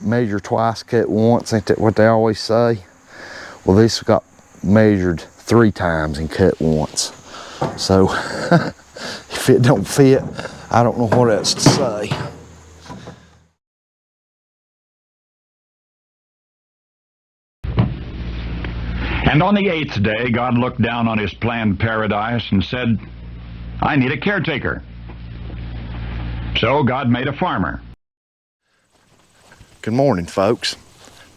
measure twice, cut once, ain't that what they always say? Well, this got measured 3 times and cut once. So if it don't fit, I don't know what else to say. And on the 8th day, God looked down on his planned paradise and said, I need a caretaker. So God made a farmer. Good morning, folks.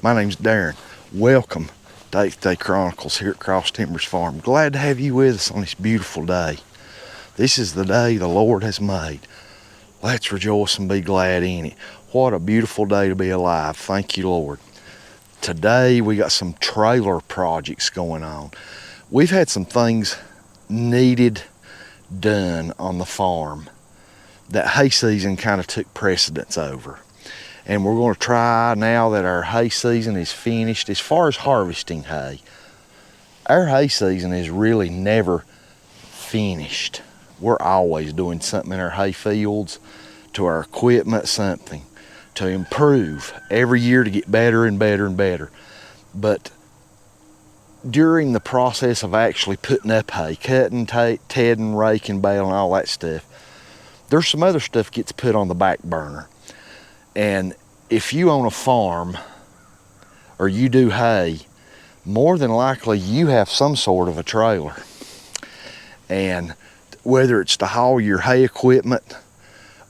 My name's Darren. Welcome to 8th Day Chronicles here at Cross Timbers Farm. Glad to have you with us on this beautiful day. This is the day the Lord has made. Let's rejoice and be glad in it. What a beautiful day to be alive. Thank you, Lord. Today we got some trailer projects going on. We've had some things needed done on the farm that hay season kind of took precedence over. And we're going to try, now that our hay season is finished, as far as harvesting hay, our hay season is really never finished. We're always doing something in our hay fields, to our equipment, something to improve every year to get better and better and better. But during the process of actually putting up hay, cutting, tedding, raking, baling, all that stuff, there's some other stuff gets put on the back burner. And if you own a farm or you do hay, more than likely you have some sort of a trailer. And whether it's to haul your hay equipment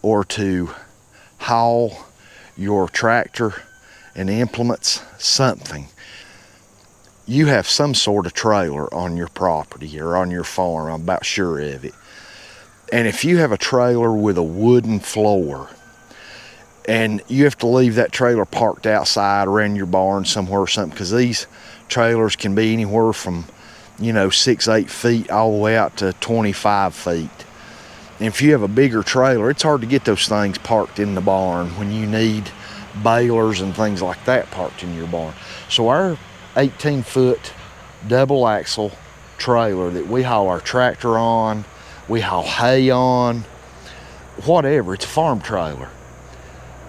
or to haul your tractor and implements, something, you have some sort of trailer on your property or on your farm. I'm about sure of it. And if you have a trailer with a wooden floor and you have to leave that trailer parked outside around your barn somewhere or something, because these trailers can be anywhere from 6-8 feet all the way out to 25 feet. And if you have a bigger trailer, it's hard to get those things parked in the barn when you need balers and things like that parked in your barn. So our 18-foot double axle trailer that we haul our tractor on, we haul hay on, whatever, it's a farm trailer,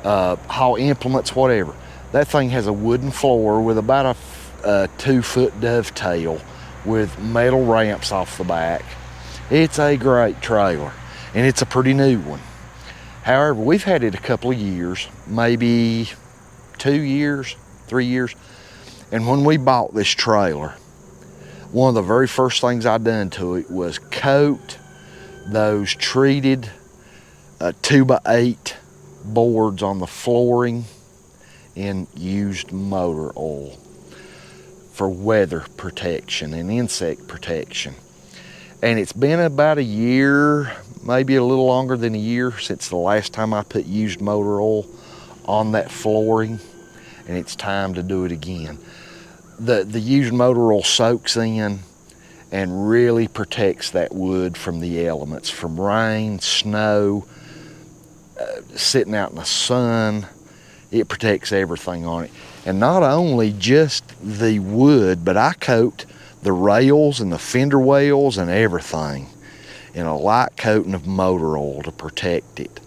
haul implements, whatever. That thing has a wooden floor with about a 2-foot dovetail with metal ramps off the back. It's a great trailer, and it's a pretty new one. However, we've had it a couple of years, maybe 2 years, 3 years. And when we bought this trailer, one of the very first things I done to it was coat those treated 2x8 boards on the flooring in used motor oil for weather protection and insect protection. And it's been about a year, maybe a little longer than a year, since the last time I put used motor oil on that flooring, and it's time to do it again. The used motor oil soaks in and really protects that wood from the elements, from rain, snow, sitting out in the sun. It protects everything on it. And not only just the wood, but I coat the rails and the fender wells and everything in a light coating of motor oil to protect it.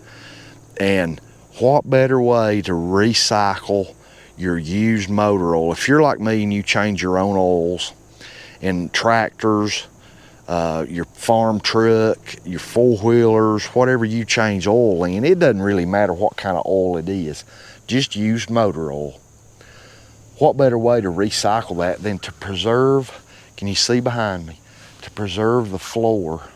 And what better way to recycle your used motor oil? If you're like me and you change your own oils in tractors, your farm truck, your four-wheelers, whatever you change oil in, it doesn't really matter what kind of oil it is, just used motor oil. What better way to recycle that than to preserve, can you see behind me, to preserve the floor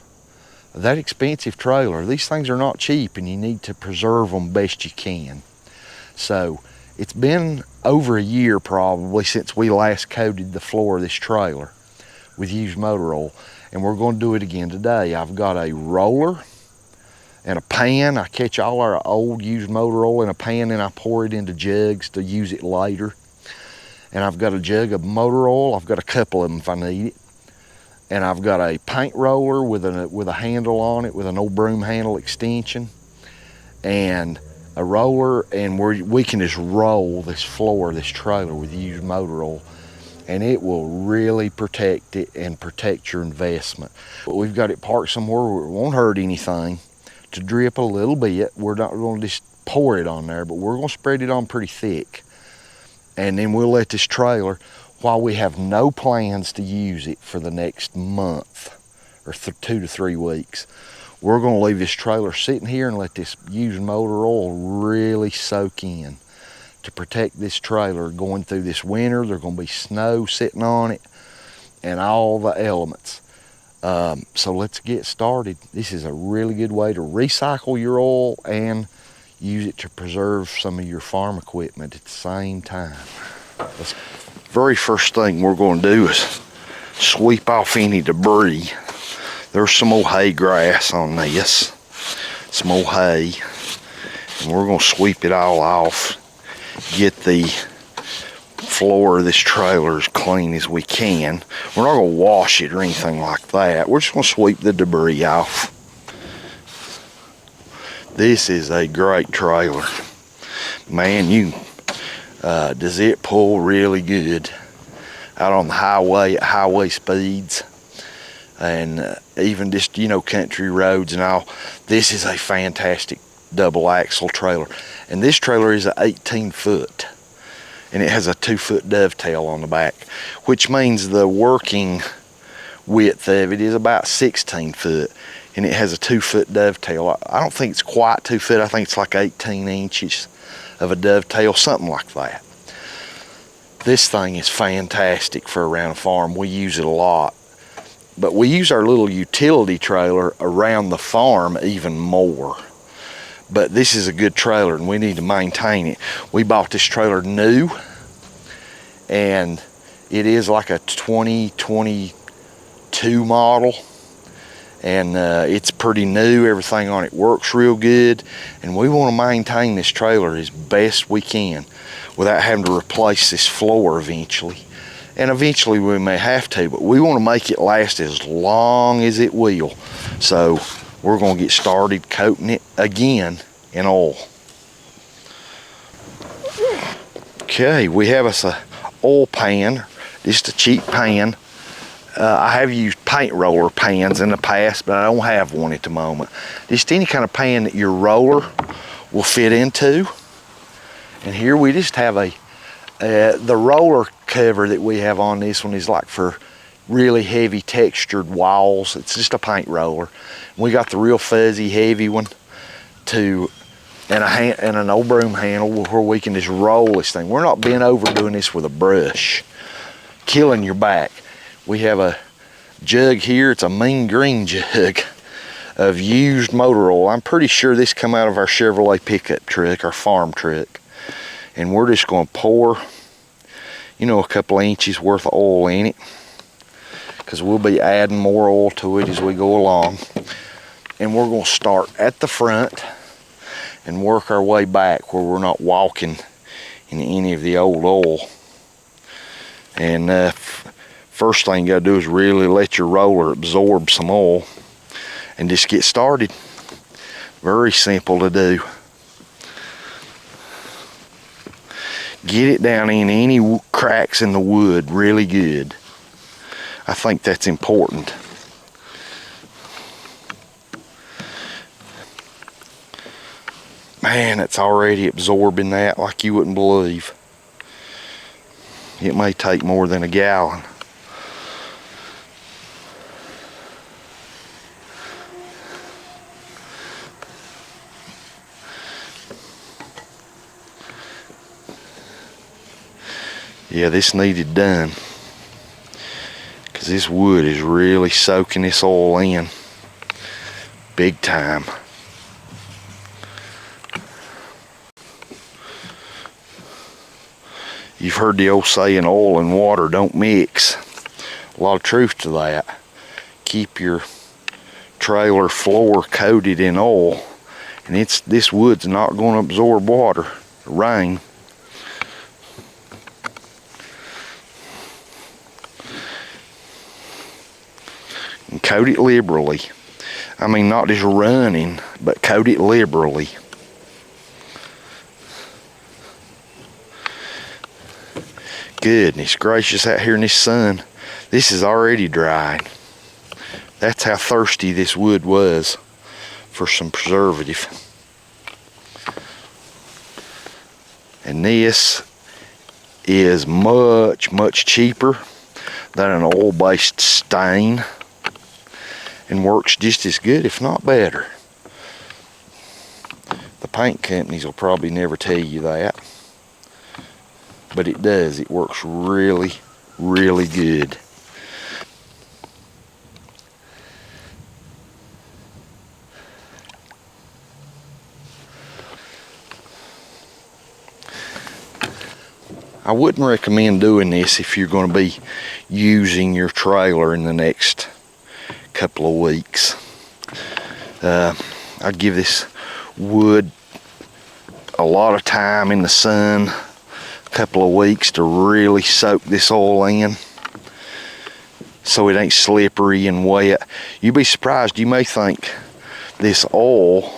of that expensive trailer. These things are not cheap, and you need to preserve them best you can. So it's been over a year probably since we last coated the floor of this trailer with used motor oil, and we're going to do it again today. I've got a roller and a pan. I catch all our old used motor oil in a pan and I pour it into jugs to use it later. And I've got a jug of motor oil. I've got a couple of them if I need it. And I've got a paint roller with a handle on it, with an old broom handle extension, and a roller, and we can just roll this floor of this trailer with used motor oil, and it will really protect it and protect your investment. But we've got it parked somewhere where it won't hurt anything, to drip a little bit. We're not going to just pour it on there, but we're going to spread it on pretty thick And then we'll let this trailer, while we have no plans to use it for the next month or 2 to 3 weeks, we're going to leave this trailer sitting here and let this used motor oil really soak in to protect this trailer going through this winter. There's going to be snow sitting on it and all the elements. So let's get started. This is a really good way to recycle your oil and use it to preserve some of your farm equipment at the same time. Very first thing we're going to do is sweep off any debris. There's some old hay grass on this, some old hay, and we're going to sweep it all off, get the floor of this trailer as clean as we can. We're not going to wash it or anything like that. We're just going to sweep the debris off. This is a great trailer. Man, does it pull really good out on the highway at highway speeds, and even just, country roads and all. This is a fantastic double axle trailer. And this trailer is an 18 foot. And it has a 2-foot dovetail on the back, which means the working width of it is about 16 foot. And it has a 2-foot dovetail. I don't think it's quite 2 foot. I think it's like 18 inches of a dovetail, something like that. This thing is fantastic for around a farm. We use it a lot. But we use our little utility trailer around the farm even more. But this is a good trailer and we need to maintain it. We bought this trailer new, and it is like a 2022 model. And it's pretty new. Everything on it works real good. And we want to maintain this trailer as best we can without having to replace this floor eventually. And eventually we may have to, but we want to make it last as long as it will. So we're going to get started coating it again in oil. Okay, we have us a oil pan, just a cheap pan. I have used paint roller pans in the past, but I don't have one at the moment. Just any kind of pan that your roller will fit into. And here we just have the roller cover that we have on this one is like for really heavy textured walls. It's just a paint roller. We got the real fuzzy heavy one and an old broom handle where we can just roll this thing. We're not bent over doing this with a brush, killing your back. We have a jug here. It's a mean green jug of used motor oil. I'm pretty sure this come out of our Chevrolet pickup truck, our farm truck. And we're just going to pour, a couple of inches worth of oil in it, because we'll be adding more oil to it as we go along. And we're going to start at the front and work our way back where we're not walking in any of the old oil. And first thing you got to do is really let your roller absorb some oil and just get started. Very simple to do. Get it down in any cracks in the wood really good. I think that's important. Man, it's already absorbing that like you wouldn't believe. It may take more than a gallon. Yeah, this needed done, because this wood is really soaking this oil in big time. You've heard the old saying, oil and water don't mix. A lot of truth to that. Keep your trailer floor coated in oil, and this wood's not going to absorb water, rain. And coat it liberally. I mean, not just running, but coat it liberally. Goodness gracious, out here in this sun, this is already dried. That's how thirsty this wood was for some preservative. And this is much, much cheaper than an oil-based stain and works just as good, if not better. The paint companies will probably never tell you that, but it does. It works really, really good. I wouldn't recommend doing this if you're going to be using your trailer in the next couple of weeks. I'd give this wood a lot of time in the sun, a couple of weeks, to really soak this oil in so it ain't slippery and wet. You'd be surprised. You may think this oil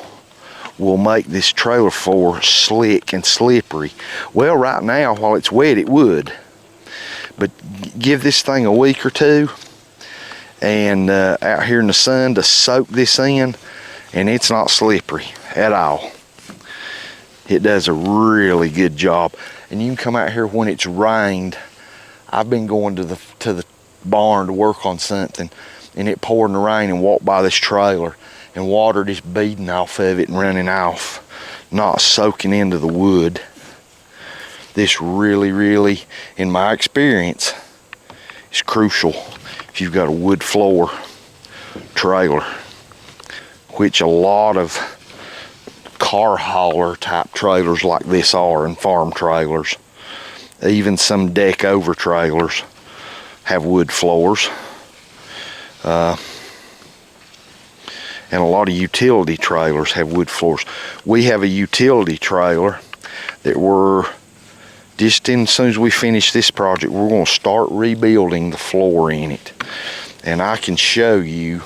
will make this trailer floor slick and slippery. Well, right now, while it's wet, it would. But give this thing a week or two and out here in the sun to soak this in, and it's not slippery at all. It does a really good job. And you can come out here when it's rained. I've been going to the barn to work on something, and it poured in the rain, and walked by this trailer, and water just beading off of it and running off, not soaking into the wood. This really, really, in my experience, is crucial if you've got a wood floor trailer, which a lot of car hauler type trailers like this are, and farm trailers. Even some deck over trailers have wood floors. And a lot of utility trailers have wood floors. We have a utility trailer that we're just in, as soon as we finish this project, we're going to start rebuilding the floor in it. And I can show you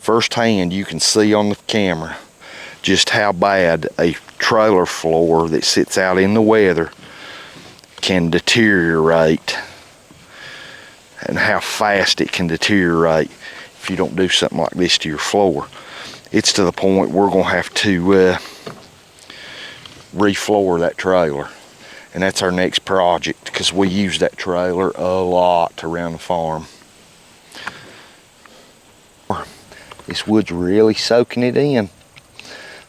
firsthand, you can see on the camera just how bad a trailer floor that sits out in the weather can deteriorate, and how fast it can deteriorate if you don't do something like this to your floor. It's to the point we're going to have to refloor that trailer, and that's our next project, because we use that trailer a lot around the farm. This wood's really soaking it in.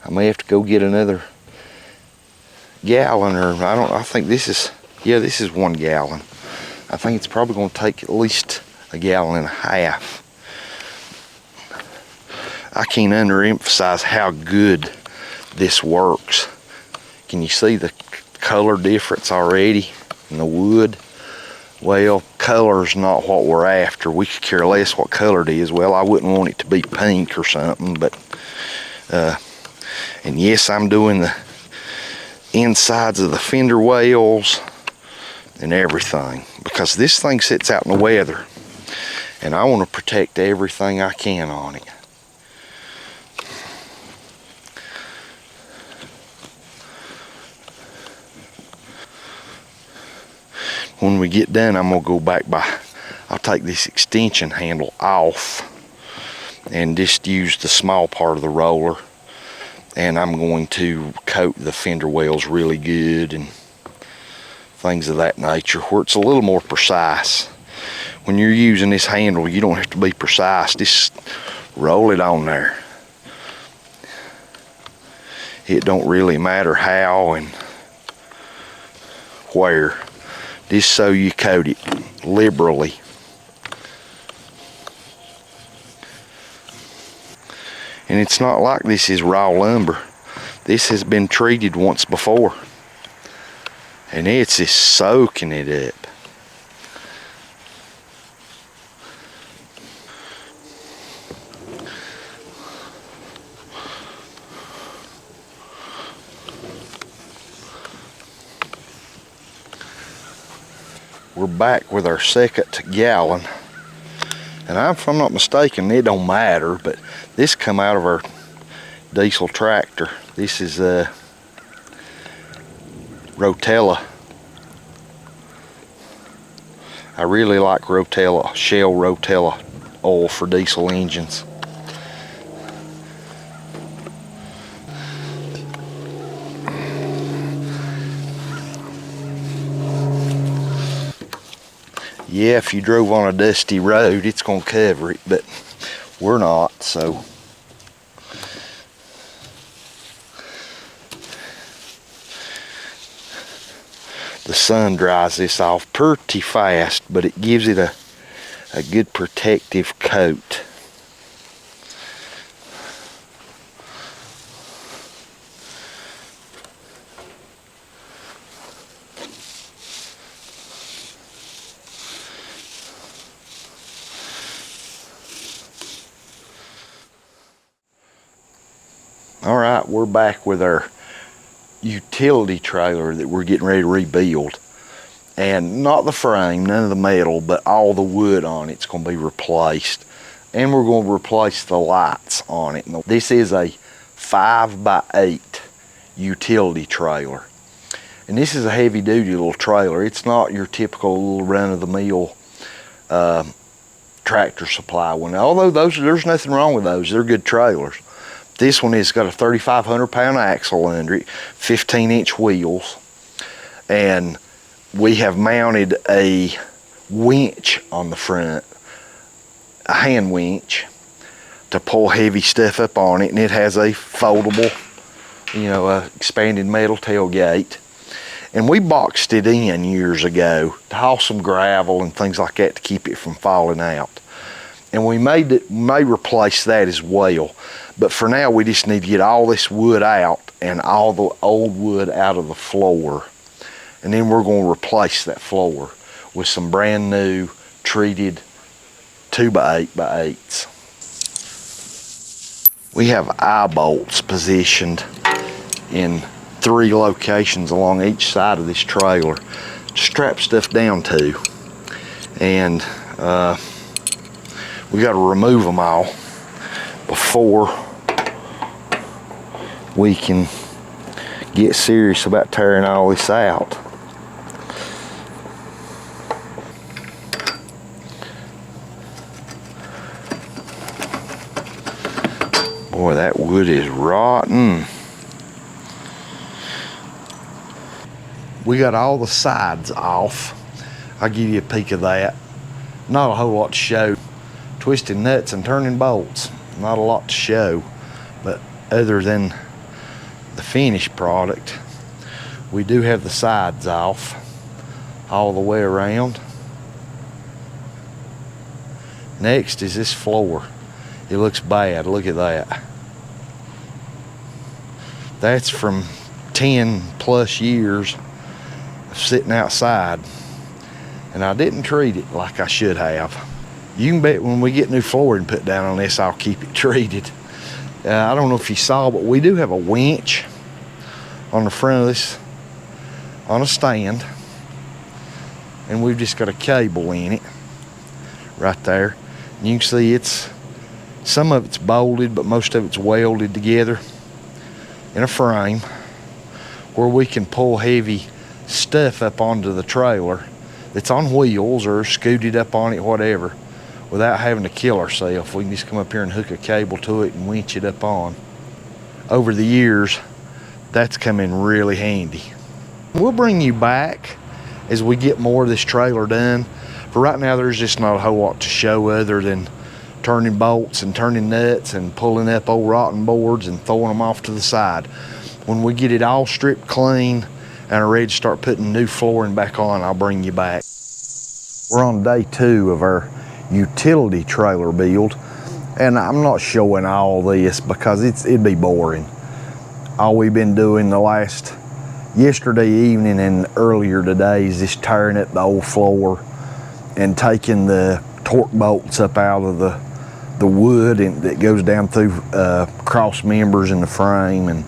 I may have to go get another gallon, or I think this is 1 gallon. I think it's probably going to take at least a gallon and a half. I can't underemphasize how good this works. Can you see the color difference already in the wood? Well, color's not what we're after. We could care less what color it is. Well, I wouldn't want it to be pink or something, but and yes, I'm doing the insides of the fender wells and everything, because this thing sits out in the weather, and I want to protect everything I can on it. When we get done, I'm going to go back I'll take this extension handle off and just use the small part of the roller, and I'm going to coat the fender wells really good and things of that nature, where it's a little more precise. When you're using this handle, you don't have to be precise. Just roll it on there. It don't really matter how and where, just so you coat it liberally. And it's not like this is raw lumber. This has been treated once before, and it's just soaking it up. We're back with our second gallon, and if I'm not mistaken, it don't matter, but this come out of our diesel tractor. This is Rotella. I really like Rotella, Shell Rotella oil for diesel engines. Yeah, if you drove on a dusty road, it's gonna cover it, but we're not, so. The sun dries this off pretty fast, but it gives it a good protective coat. All right, we're back with our utility trailer that we're getting ready to rebuild. And not the frame, none of the metal, but all the wood on it's going to be replaced. And we're going to replace the lights on it. This is a 5x8 utility trailer. And this is a heavy duty little trailer. It's not your typical little run-of-the-mill Tractor Supply one. Although there's nothing wrong with those. They're good trailers. This one has got a 3,500 pound axle under it, 15-inch wheels, and we have mounted a winch on the front, a hand winch, to pull heavy stuff up on it, and it has a foldable, expanded metal tailgate. And we boxed it in years ago to haul some gravel and things like that to keep it from falling out. And we may replace that as well. But for now, we just need to get all this wood out and all the old wood out of the floor. And then we're going to replace that floor with some brand new treated 2x8x8s. We have eye bolts positioned in 3 locations along each side of this trailer to strap stuff down to. And we got to remove them all before we can get serious about tearing all this out. Boy, that wood is rotten. We got all the sides off. I'll give you a peek of that. Not a whole lot to show. Twisting nuts and turning bolts. Not a lot to show. But other than the finished product, we do have the sides off all the way around. Next is this floor. It looks bad. Look at that. That's from 10 plus years of sitting outside, and I didn't treat it like I should have. You can bet when we get new flooring put down on this, I'll keep it treated. I don't know if you saw, but we do have a winch on the front of this on a stand, and we've just got a cable in it right there. And you can see some of it's bolted, but most of it's welded together in a frame where we can pull heavy stuff up onto the trailer that's on wheels or scooted up on it, whatever, without having to kill ourselves. We can just come up here and hook a cable to it and winch it up on. Over the years, that's come in really handy. We'll bring you back as we get more of this trailer done. For right now, there's just not a whole lot to show other than turning bolts and turning nuts and pulling up old rotten boards and throwing them off to the side. When we get it all stripped clean and are ready to start putting new flooring back on, I'll bring you back. We're on day 2 of our utility trailer build, and I'm not showing all this because it'd be boring. All we've been doing yesterday evening and earlier today is just tearing up the old floor and taking the torque bolts up out of the wood and that goes down through cross members in the frame and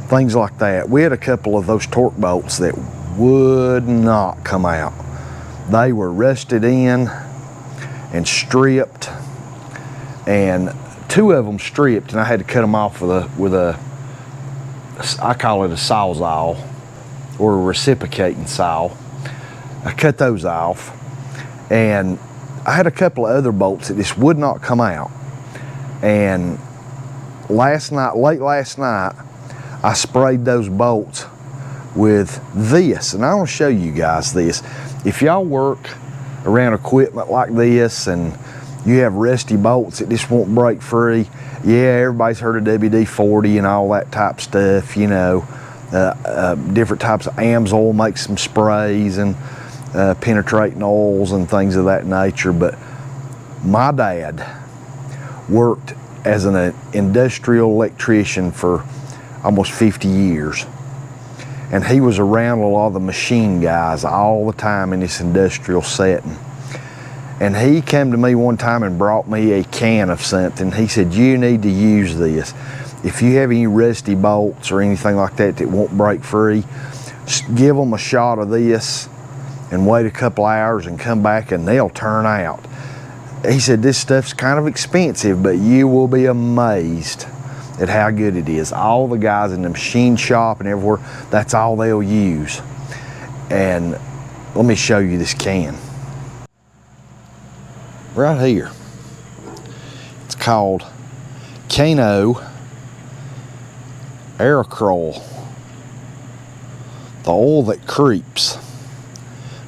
things like that. We had a couple of those torque bolts that would not come out. They were rusted in and stripped, and 2 of them stripped, and I had to cut them off with a I call it a sawzall or a reciprocating saw. I cut those off, and I had a couple of other bolts that just would not come out. And late last night, I sprayed those bolts with this, and I want to show you guys this. If y'all work around equipment like this and you have rusty bolts that just won't break free, yeah, everybody's heard of WD-40 and all that type stuff, you know. Different types of Amsoil makes some sprays and penetrating oils and things of that nature. But my dad worked as an industrial electrician for almost 50 years. And he was around a lot of the machine guys all the time in this industrial setting. And he came to me one time and brought me a can of something. He said, you need to use this. If you have any rusty bolts or anything like that that won't break free, just give them a shot of this and wait a couple hours and come back and they'll turn out. He said, this stuff's kind of expensive, but you will be amazed at how good it is. All the guys in the machine shop and everywhere, that's all they'll use. And let me show you this can. Right here. It's called Kano Agri-Fab, the oil that creeps.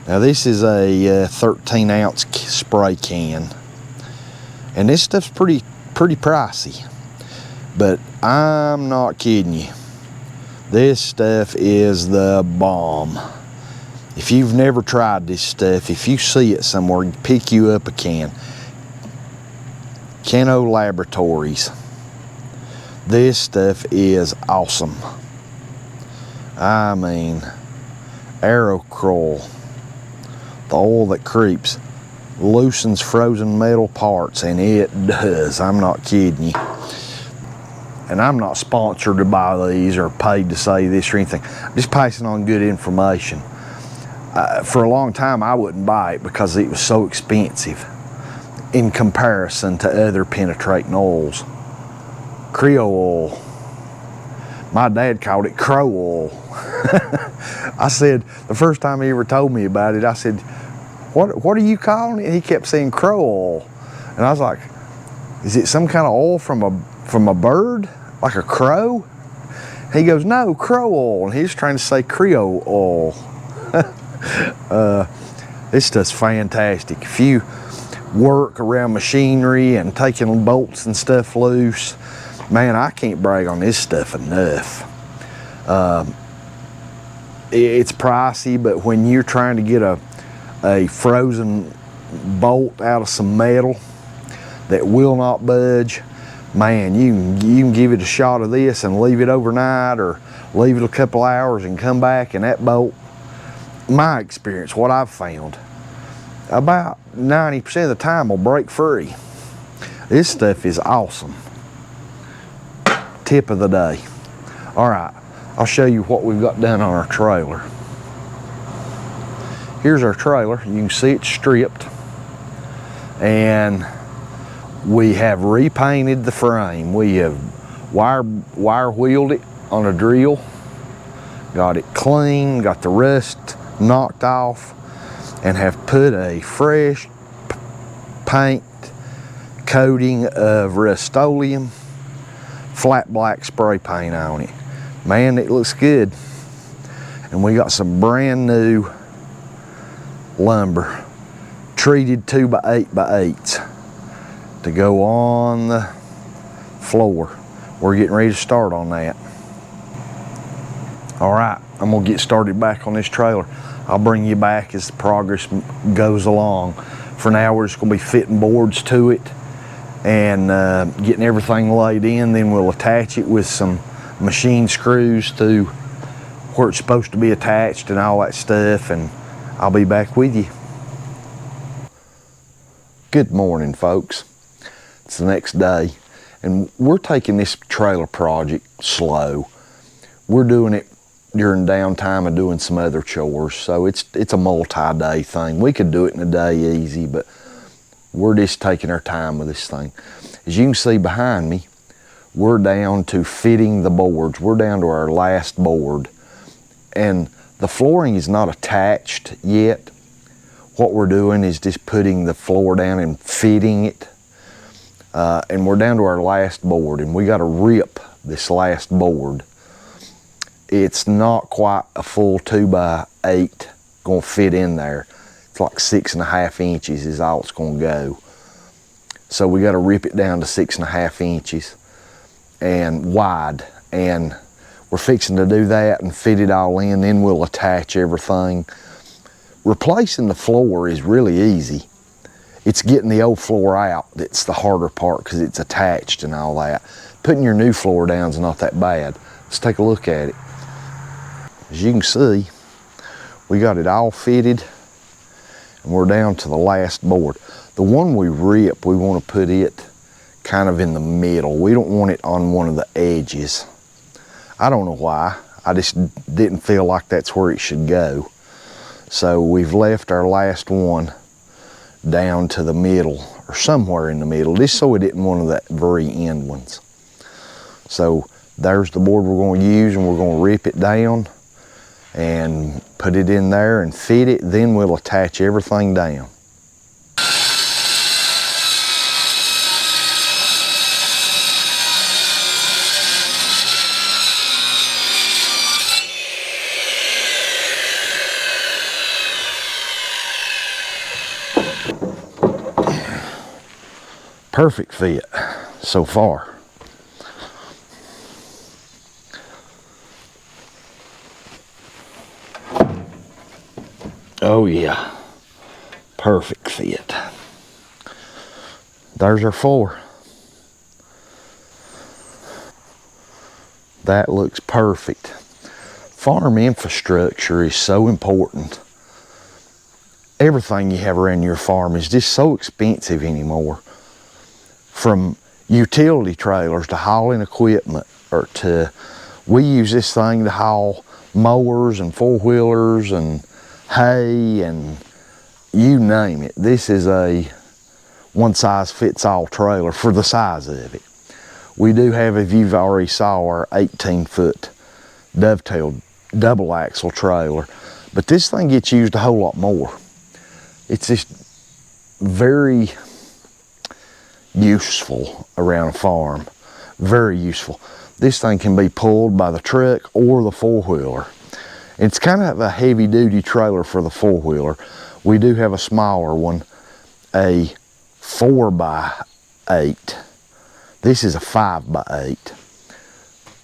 Now this is a 13-ounce spray can, and this stuff's pretty pricey, but I'm not kidding you. This stuff is the bomb. If you've never tried this stuff, if you see it somewhere, pick you up a can. Kano Laboratories. This stuff is awesome. I mean, Agri-Fab, the oil that creeps, loosens frozen metal parts, and it does. I'm not kidding you. And I'm not sponsored by these or paid to say this or anything. I'm just passing on good information. For a long time, I wouldn't buy it because it was so expensive in comparison to other penetrating oils. Creole oil. My dad called it crow oil. I said, the first time he ever told me about it, I said, what are you calling it? He kept saying crow oil. And I was like, is it some kind of oil from a bird? Like a crow? He goes, no, crow oil. And he's trying to say Creole oil. This stuff's fantastic. If you work around machinery and taking bolts and stuff loose, man, I can't brag on this stuff enough. It's pricey, but when you're trying to get a frozen bolt out of some metal that will not budge, man, you can give it a shot of this and leave it overnight or leave it a couple hours and come back, and that bolt, my experience, what I've found, about 90% of the time will break free. This stuff is awesome. Tip of the day. All right, I'll show you what we've got done on our trailer. Here's our trailer. You can see it's stripped, and we have repainted the frame. We have wire wheeled it on a drill, got it clean, got the rust knocked off, and have put a fresh paint coating of Rust-Oleum flat black spray paint on it. Man, it looks good. And we got some brand new lumber, treated 2x8x8s to go on the floor. We're getting ready to start on that. All right, I'm gonna get started back on this trailer. I'll bring you back as the progress goes along. For now, we're just gonna be fitting boards to it and getting everything laid in. Then we'll attach it with some machine screws to where it's supposed to be attached and all that stuff, and I'll be back with you. Good morning, folks. It's the next day, and we're taking this trailer project slow. We're doing it during downtime and doing some other chores, so it's a multi-day thing. We could do it in a day easy, but we're just taking our time with this thing. As you can see behind me, we're down to fitting the boards. We're down to our last board, and the flooring is not attached yet. What we're doing is just putting the floor down and fitting it, and we're down to our last board, and we got to rip this last board. It's not quite a full 2x8 gonna fit in there. It's like 6.5 inches is all it's gonna go. So we gotta rip it down to 6.5 inches and wide. And we're fixing to do that and fit it all in, then we'll attach everything. Replacing the floor is really easy. It's getting the old floor out that's the harder part because it's attached and all that. Putting your new floor down is not that bad. Let's take a look at it. As you can see, we got it all fitted and we're down to the last board. The one we rip, we want to put it kind of in the middle. We don't want it on one of the edges. I don't know why. I just didn't feel like that's where it should go. So we've left our last one down to the middle or somewhere in the middle, just so it isn't one of the very end ones. So there's the board we're going to use, and we're going to rip it down and put it in there and fit it. Then we'll attach everything down. Perfect fit so far. Oh yeah, perfect fit. There's our floor. That looks perfect. Farm infrastructure is so important. Everything you have around your farm is just so expensive anymore. From utility trailers to hauling equipment, or to, we use this thing to haul mowers and four-wheelers and hay and you name it. This is a one-size-fits-all trailer for the size of it. We do have, if you've already saw, our 18-foot dovetail double axle trailer, but this thing gets used a whole lot more. It's just very useful around a farm, very useful. This thing can be pulled by the truck or the four-wheeler. It's kind of a heavy-duty trailer for the four-wheeler. We do have a smaller one, a 4x8. This is a 5x8.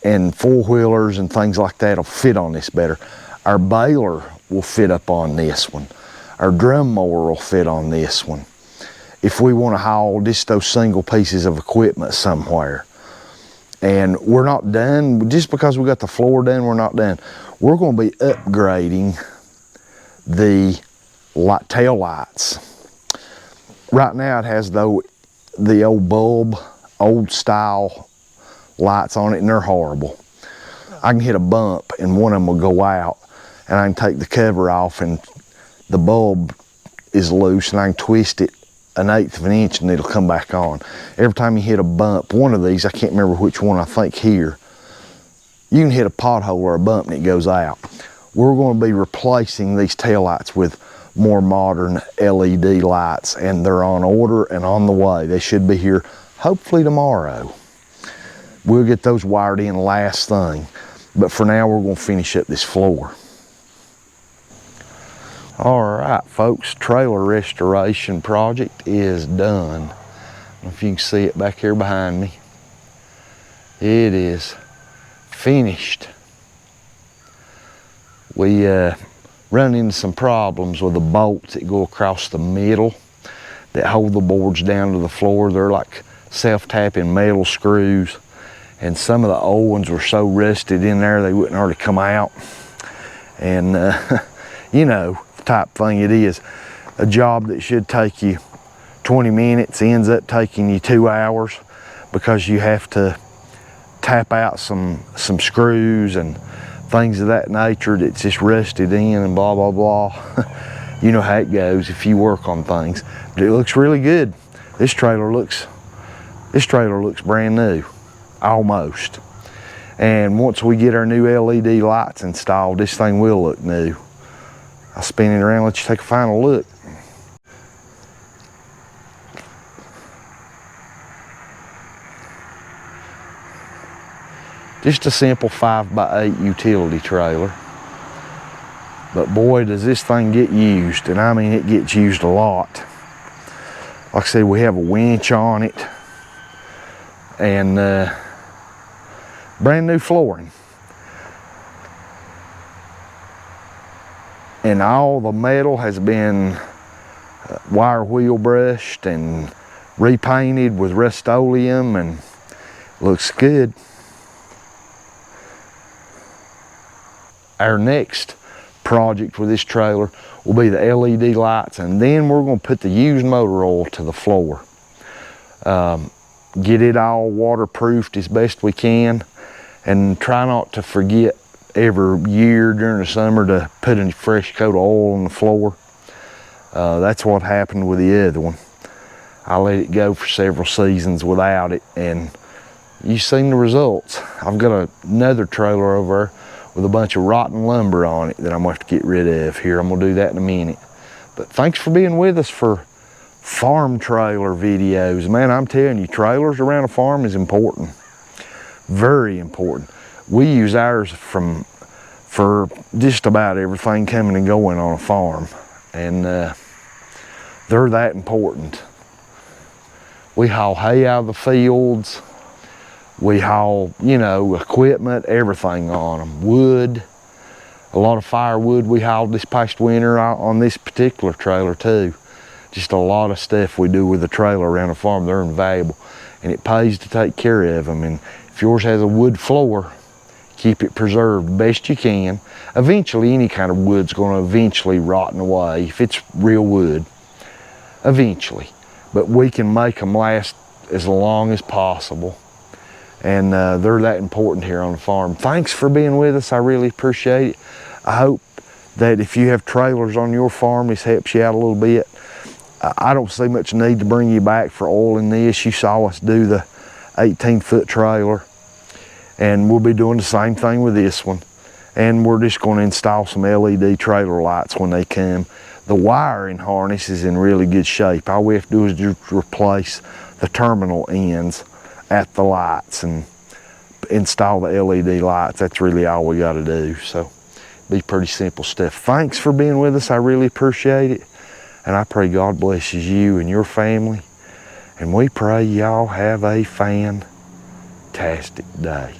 And four-wheelers and things like that will fit on this better. Our baler will fit up on this one. Our drum mower will fit on this one. If we want to haul just those single pieces of equipment somewhere. And we're not done. Just because we got the floor done, we're not done. We're going to be upgrading the tail lights. Right now it has the old bulb, old style lights on it, and they're horrible. I can hit a bump and one of them will go out, and I can take the cover off and the bulb is loose, and I can twist it 1/8 of an inch and it'll come back on. Every time you hit a bump, one of these, I can't remember which one, I think here, you can hit a pothole or a bump and it goes out. We're going to be replacing these taillights with more modern LED lights, and they're on order and on the way. They should be here hopefully tomorrow. We'll get those wired in last thing, but for now we're going to finish up this floor. All right, folks, trailer restoration project is done. I don't know if you can see it back here behind me. It is finished. We run into some problems with the bolts that go across the middle that hold the boards down to the floor. They're like self-tapping metal screws, and some of the old ones were so rusted in there they wouldn't hardly come out. And you know, type thing it is. A job that should take you 20 minutes ends up taking you 2 hours because you have to tap out some screws and things of that nature that's just rusted in and blah blah blah. You know how it goes if you work on things. But it looks really good. This trailer looks brand new, almost. And once we get our new LED lights installed, this thing will look new. I'll spin it around, let you take a final look. Just a simple 5x8 utility trailer. But boy, does this thing get used, and I mean it gets used a lot. Like I said, we have a winch on it, and brand new flooring. And all the metal has been wire wheel brushed and repainted with Rust-Oleum, and looks good. Our next project with this trailer will be the LED lights, and then we're going to put the used motor oil to the floor. Get it all waterproofed as best we can, and try not to forget every year during the summer to put a fresh coat of oil on the floor. That's what happened with the other one. I let it go for several seasons without it, and you've seen the results. I've got another trailer over there with a bunch of rotten lumber on it that I'm going to have to get rid of here. I'm going to do that in a minute. But thanks for being with us for farm trailer videos. Man, I'm telling you, trailers around a farm is important. Very important. We use ours for just about everything coming and going on a farm. And they're that important. We haul hay out of the fields. We haul, you know, equipment, everything on them. Wood, a lot of firewood we hauled this past winter on this particular trailer too. Just a lot of stuff we do with the trailer around the farm. They're invaluable, and it pays to take care of them. And if yours has a wood floor, keep it preserved best you can. Eventually, any kind of wood's going to eventually rotten away if it's real wood, eventually. But we can make them last as long as possible. And they're that important here on the farm. Thanks for being with us. I really appreciate it. I hope that if you have trailers on your farm, this helps you out a little bit. I don't see much need to bring you back for oiling this. You saw us do the 18-foot trailer, and we'll be doing the same thing with this one. And we're just going to install some LED trailer lights when they come. The wiring harness is in really good shape. All we have to do is just replace the terminal ends at the lights and install the LED lights. That's really all we got to do. So be pretty simple stuff. Thanks for being with us. I really appreciate it. And I pray God blesses you and your family. And we pray y'all have a fantastic day.